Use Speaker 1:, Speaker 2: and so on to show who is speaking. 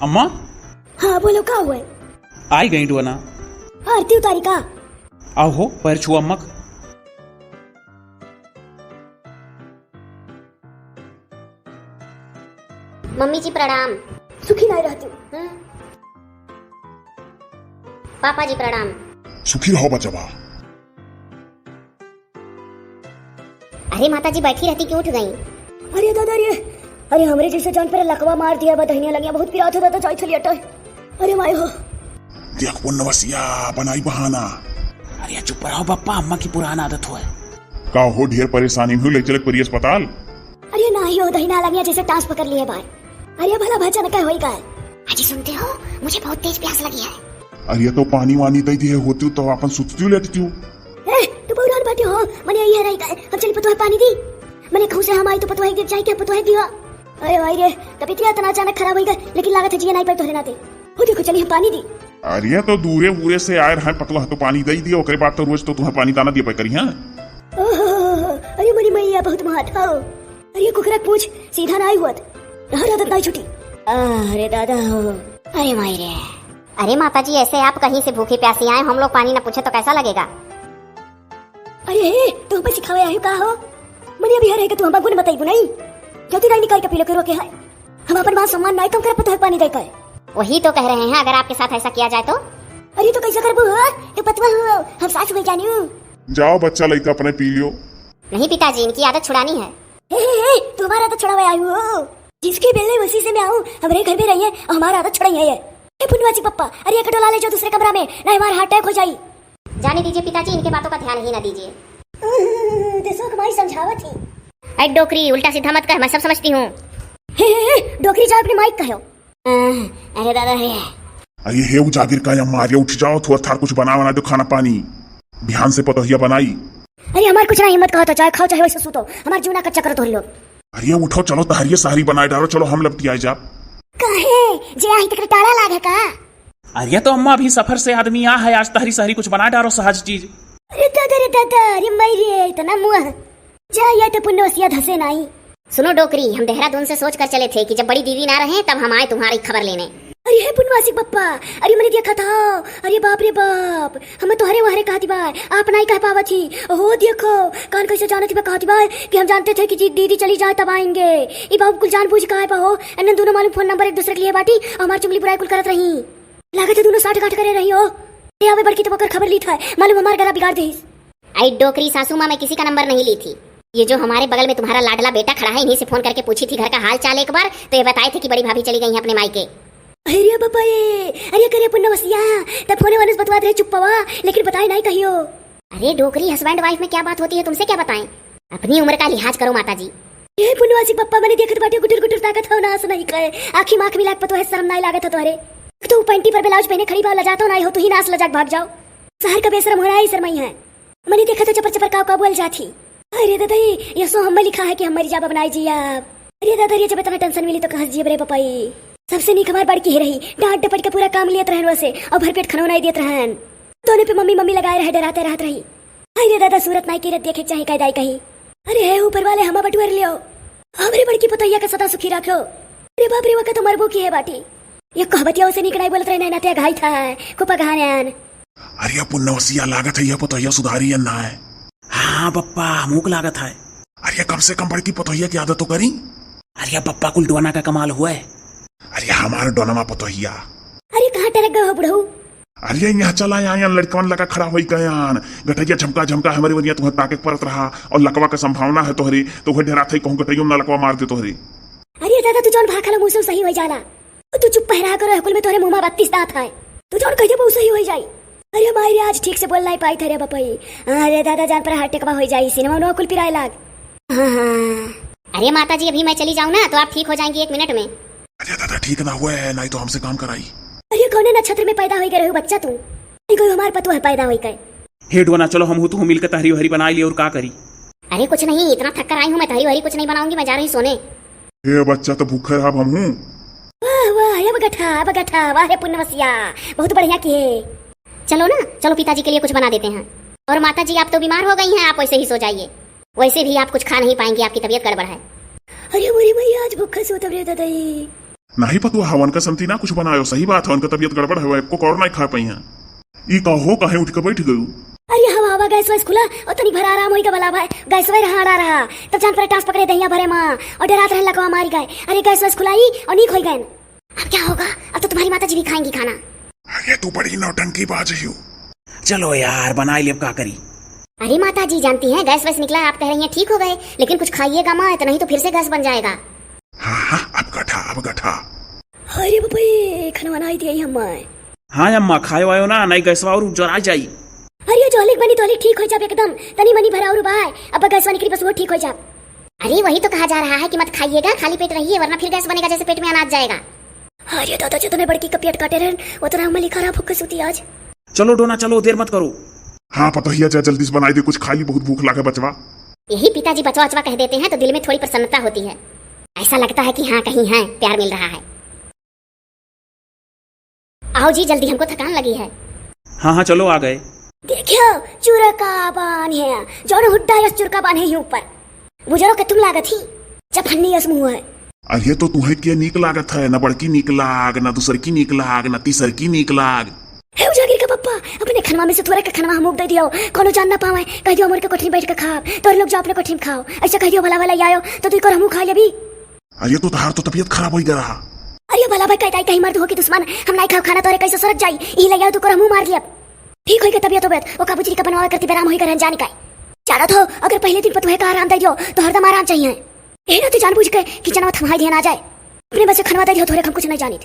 Speaker 1: अम्मा
Speaker 2: हाँ बोलो का हुआ?
Speaker 1: आई गई डुअना।
Speaker 2: आरती उतारी का?
Speaker 1: आओ हो पैर छुआ अम्मक।
Speaker 3: मम्मी जी प्रणाम।
Speaker 2: सुखी नहीं रहती हूँ।
Speaker 3: पापा जी प्रणाम।
Speaker 4: सुखी रहो बचवा।
Speaker 3: अरे माता जी बैठी रहती क्यों उठ गई?
Speaker 2: अरे दादा अरे हमरे जैसे जान पर लकवा मार दिया बदहनिया लगिया बहुत पिरात होता तो जाई थली अटय। अरे माय हो
Speaker 4: देख पुण्यवसिया बनाई बहाना।
Speaker 1: अरे चुप रहो बप्पा, अम्मा की पुराना आदत हो है।
Speaker 4: का हो ढेर परेशानी हुई ले चले परी अस्पताल।
Speaker 2: अरे ना ही हो दहिना लगिया जैसे टांस पकड़ लिए बार। अरे भला भजन का होई का?
Speaker 3: अजी सुनते हो, मुझे बहुत तेज प्यास लगी है।
Speaker 4: अरे तो पानी वानी दई दिए होती तो अपन सुतती लेती।
Speaker 2: तू बहुरान बैठे हो मने ये रही का हम चली पतो है पानी दी। मने कहूं से हम आई तो पतो है गिर जाए क्या पतो है दिया। अरे भाई रे तबीयत इतना अचानक खराब होई गई लेकिन लागत है जिया नहीं पर तोरे नाते। हो देखो चली हम पानी दी।
Speaker 4: अरे तो दूरे बूरे से आए रहे पतला तो पानी दई दियो ओकरे बाद तो रोज तो तुम्हें पानी दाना दिए पे करी। हां
Speaker 2: अरे मरी मैया बहुत महत हो। अरे कुकरा पूछ सीधा ना आई हुत हर आदत नहीं छुटी। अरे दादा हो।
Speaker 3: अरे माई रे। अरे माता जी ऐसे आप कहीं से भूखे प्यासी आए, हम लोग पानी न पूछे तो कैसा लगेगा?
Speaker 2: अरे तू हम सिखावे आयु का हो? मने अभी हरे के तू हम गुण बताई नहीं जल्दी नहीं निकाल के पी लो के रोके है। हम अपन बात सम्मान नहीं कम कर पतो है पानी दे कर।
Speaker 3: वही तो कह रहे हैं अगर आपके साथ ऐसा किया जाए तो।
Speaker 2: अरे तो कैसा करबो तो पतवा हो हम सास में जानियो।
Speaker 4: जाओ बच्चा लड़का अपने पी लियो।
Speaker 3: नहीं पिताजी इनकी आदत छुड़ानी है।
Speaker 2: हे तुम्हारा आदत छुड़ावे आयु हो। जिसके बेले उसी से मैं आऊं हमरे घर में रही है और हमारा आदत छुड़ाई है ये। ए पुनवासी पप्पा अरे एक डोला ले जाओ दूसरे कमरा में नहीं हमारा हार्ट अटैक हो जाई।
Speaker 3: जाने दीजिए पिताजी, इनके बातों का ध्यान ही न दीजिए।
Speaker 2: देखो हमारी समझावत थी।
Speaker 3: ऐ डोकरी उल्टा सीधा मत कह, मैं सब समझती हूँ।
Speaker 2: डोकरी जाओ अपनी माइक कहो।
Speaker 3: अरे दादा रे।
Speaker 4: अरे हे उजागिर का या मारिया उठ जाओ थोड़ा थार कुछ बना दो खाना पानी ध्यान से पतोहिया बनाई।
Speaker 2: अरे हमार कुछ नहीं हिम्मत कहो तो चाहे खाओ चाहे वैसे सूतो हमार जीवना कच्चा करो तोरी लोग।
Speaker 4: अरे उठो चलो तहरिये सारी बनाए डालो चलो हम लपटी आए जा।
Speaker 2: काहे जे आई तक टाला लागे का?
Speaker 1: अरे तो अम्मा अभी सफर से आदमी आ है, आज तहरी सहरी कुछ बना डालो सहज चीज।
Speaker 2: अरे दादा अरे मई इतना मुंह जा ये तो पुण्यवसिया धसे नहीं।
Speaker 3: सुनो डोकरी, हम देहरादून से सोच कर चले थे कि जब बड़ी दीदी ना रहे तब हम आए तुम्हारी खबर लेने।
Speaker 2: अरे हे पुनवासी पप्पा अरे मैंने देखा था। अरे बाप रे बाप हमें तो हरे वहरे कहती बाय आप नहीं कह पावा थी। हो देखो कान कैसे जाने थी कहती बाय कि हम जानते थे कि दीदी चली जाए तब आएंगे। ये बाबू कुल जानबूझ कहा पाओ एन दोनों मालूम फोन नंबर एक दूसरे के लिए बाटी हमारी चुगली बुराई कुल करत रही। लागत है दोनों साठ गांठ करे रही हो। आवे बड़की तो खबर ली था मालूम हमारा गला बिगाड़ दी।
Speaker 3: आई डोकरी सासू माँ मैं किसी का नंबर नहीं ली थी। ये जो हमारे बगल में तुम्हारा लाडला बेटा खड़ा है इन्हीं से फोन करके पूछी थी घर का हाल चाल एक बार तो ये बताए थे कि बड़ी भाभी चली गई है अपने मायके।
Speaker 2: अरे बाबा अरे करे पुण्यवसिया तब फोने वाले बतवा रहे चुप पवा लेकिन बताए नहीं कहियो।
Speaker 3: अरे डोकरी हस्बैंड वाइफ में क्या बात होती है तुमसे क्या बताएं? अपनी उम्र का लिहाज करो माता जी।
Speaker 2: ये पुण्यवासी पप्पा मैंने देखत बाटे गुटर गुटर ताकत हो ना नहीं करे आखी माख मिला पतो है शर्म नहीं लागत तो अरे तो पैंटी पर ब्लाउज पहने खड़ी बा लजातो नहीं हो तो ही नास लजाक भाग जाओ। शहर का बेशरम होना ही शर्मई है। मैंने देखा तो चपर चपर का बोल जाती। अरे दादा ये सो हम लिखा है कि हम मरी जाब बनाई जी आप। अरे दादा ये जब इतना टेंशन मिली तो कहां जी बरे पपाई सबसे नीक हमार बड़की ही रही डांट डपट के पूरा काम लियत रहन वसे और भरपेट खाना नहीं देत रहन दोनों पे मम्मी मम्मी लगाए रहे डराते रहत रही। अरे दादा सूरत नहीं की रत देखे चाहे कायदाई कहीं। अरे है ऊपर वाले हम बटुर लियो हमरे बड़की पतैया का सदा सुखी रखो। अरे बाप रे वका तो मरबो की है बाटी ये कहबतिया से निकनाई बोलत रहे ना ते घाई था कुपा घानन।
Speaker 4: अरे पुण्यवसिया लागत है ये पतोहिया सुधारी ना है।
Speaker 1: हाँ बप्पा मुक लागत है।
Speaker 4: अरे कम से कम बड़की पतोहिया की आदत तो करी।
Speaker 1: अरे बप्पा कुल डुआना का कमाल हुआ है।
Speaker 4: अरे हमारे डोनमा पतोहिया।
Speaker 2: अरे कहाँ टरक गए हो बुढ़ऊ?
Speaker 4: अरे यहाँ चला यहाँ लड़कवन लगा खड़ा हुई गयान गटैया झमका झमका हमारी वजह तुम्हें ताके परत रहा और लकवा का संभावना है तोहरी तो वह डरा थे कहूँ गटैया ना लकवा मार दे तोहरी।
Speaker 2: अरे दादा तू जौन भाखला मुंह से सही हो जाला तू चुप पहरा करो कुल में तोरे मुंह में 32 दांत है तू जौन कहिए वो सही हो जाई। अरे मारी आज ठीक से बोल नहीं पाई थे रे बपई। अरे दादा जान पर हार्ट अटैक हो जाई सिनेमा नो कुल पिराए लाग।
Speaker 3: अरे माता जी अभी मैं चली जाऊँ ना तो आप ठीक हो जाएंगी 1 मिनट में।
Speaker 4: अरे दादा ठीक ना हुआ है नहीं तो हमसे काम कराई।
Speaker 2: अरे कौने नक्षत्र में पैदा हो गए रहो बच्चा तू कोई हमारे पतो है पैदा हो गए।
Speaker 1: हे डुआना चलो हम तू मिलकर तहरी वहरी बना लिए और का करी।
Speaker 3: अरे कुछ नहीं इतना थक कर आई हूँ मैं तहरी वहरी कुछ नहीं बनाऊंगी मैं जा रही सोने।
Speaker 4: हे बच्चा तो भूखे रहा हम हूँ।
Speaker 2: वाह वाह बगठा वाह रे पुण्यवसिया बहुत बढ़िया किए।
Speaker 3: चलो ना चलो पिताजी के लिए कुछ बना देते हैं। और माता जी आप तो बीमार हो गई हैं आप वैसे ही सो जाइए। वैसे भी आप कुछ खा नहीं पाएंगे आपकी तबीयत गड़बड़ है।
Speaker 2: अरे मोरी मैया आज भूखा सोता रे दादा।
Speaker 4: नहीं पतुआ हवन का समती ना कुछ बनायो, सही बात है, उनका तबीयत गड़बड़ है, एको और नहीं खा पाई है। ई कहो कहे उठ के बैठ गयू।
Speaker 2: अरे हवा हवा गैस वैस खुला और तनी भरा आराम होई का भला भाई, गैस वे रहा तब जान पर टास पकड़े दहिया भरे मां और डरात रह लकवा मारी गए। अरे गैस वैस खुलाई और नी खोई गए। अब क्या होगा? अब तो तुम्हारी माता जी भी खाएंगी खाना।
Speaker 4: ये तू बड़ी नौटंकी बाज है।
Speaker 1: चलो यार बनाई ले, अब का करी।
Speaker 3: अरे माता जी जानती हैं गैस वैस निकला, आप कह रही हैं ठीक हो गए, लेकिन कुछ खाइएगा माँ, नहीं तो फिर से गैस बन जाएगा।
Speaker 4: हाँ अब गठा।
Speaker 2: अरे बाबा खाना बनाई दिया हम।
Speaker 1: हाँ अम्मा खाए वायो ना, नहीं गैसवा और जरा जाई।
Speaker 2: अरे जोलिक बनी तोलिक ठीक हो जाब एकदम, तनी मनी भरा और बाय अब गैसवा निकली बस वो ठीक हो जाब।
Speaker 3: अरे वही तो कहा जा रहा है कि मत खाइएगा, खाली पेट रहिए, वरना फिर गैस बनेगा जैसे पेट में अनाज जाएगा।
Speaker 2: अरे दादा जितने बड़की का पेट काटे रहन उतना हम लिखा रहा भूख सूती आज।
Speaker 1: चलो डोना चलो, देर मत करो।
Speaker 4: हाँ पतोहिया जा जल्दी से बनाई दे, कुछ खाई, बहुत भूख लागे बचवा।
Speaker 3: यही पिताजी बचवा अचवा कह देते हैं तो दिल में थोड़ी प्रसन्नता होती है, ऐसा लगता है कि हाँ कहीं है प्यार मिल रहा है। आओ जी जल्दी, हमको थकान लगी है।
Speaker 1: हाँ चलो आ गए।
Speaker 2: देखियो चुरका बान है, जोन हुड्डा या चुरका बान है ही ऊपर बुजरो के तुम लागत ही जब हन्नी यस मुंह है।
Speaker 4: अरे तो तुम्हें क्या नीक लागत है, न बड़की नीक लाग, न दूसर की नीक लाग, न तीसर की नीक लाग।
Speaker 2: हे उजागिर का पप्पा अपने खनवा में से थोड़ा का खनवा हम दे दियो, कोनो जान ना पावे, कह दियो मोर के कोठरी बैठ के खाओ, तो लोग जो अपने कोठरी में खाओ, ऐसा कह दियो भला भला आयो तो तू कर हमू खा लेबी।
Speaker 4: अरे तो तहार तो तबीयत खराब हो गया रहा।
Speaker 2: अरे भला भाई कहता कहीं मर्द हो कि दुश्मन, हम नहीं खाओ खाना तोरे कैसे सरक जाई, ई ले आओ तू कर हमू मार लिया। ठीक होई के तबीयत होबत ओ काबूची का बनवा करती बेराम होई कर जान का चारा तो अगर पहले दिन पतुहे का आराम दे दियो तो हरदम आराम चाहिए। ए ना तू जानबूझ के कि जनवा थमाई ध्यान आ जाए, अपने बस खनवा दे दियो, थोड़े हम कुछ नहीं जानी।